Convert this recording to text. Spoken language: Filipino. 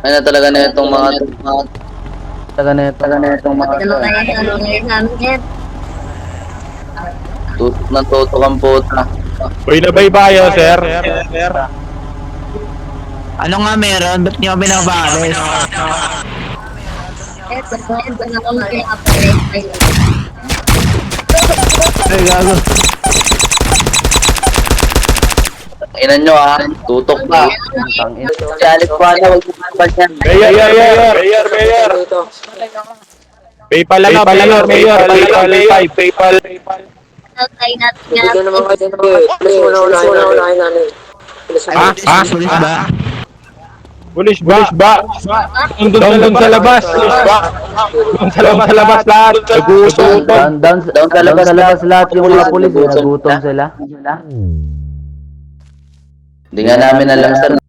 Ano talaga na itong mga tutok ng tutok ang puta. Uy, nabay bayo, sir. Ano nga meron? Ba't niyo binabalis? Ay, gago. Inan nyo ha, tutok pa. Si Alex Juana, wag mo pa yan. Mayor. PayPal lang, Mayor. PayPal. Bigyan naman kayo please muna unahin namin. Pulis ba? Pulis ba? Doon sa labas. Doon sa labas lahat. Nagutom. Down sa labas lahat yung mga pulis. Nagutom sila. Hindi nga namin alam sir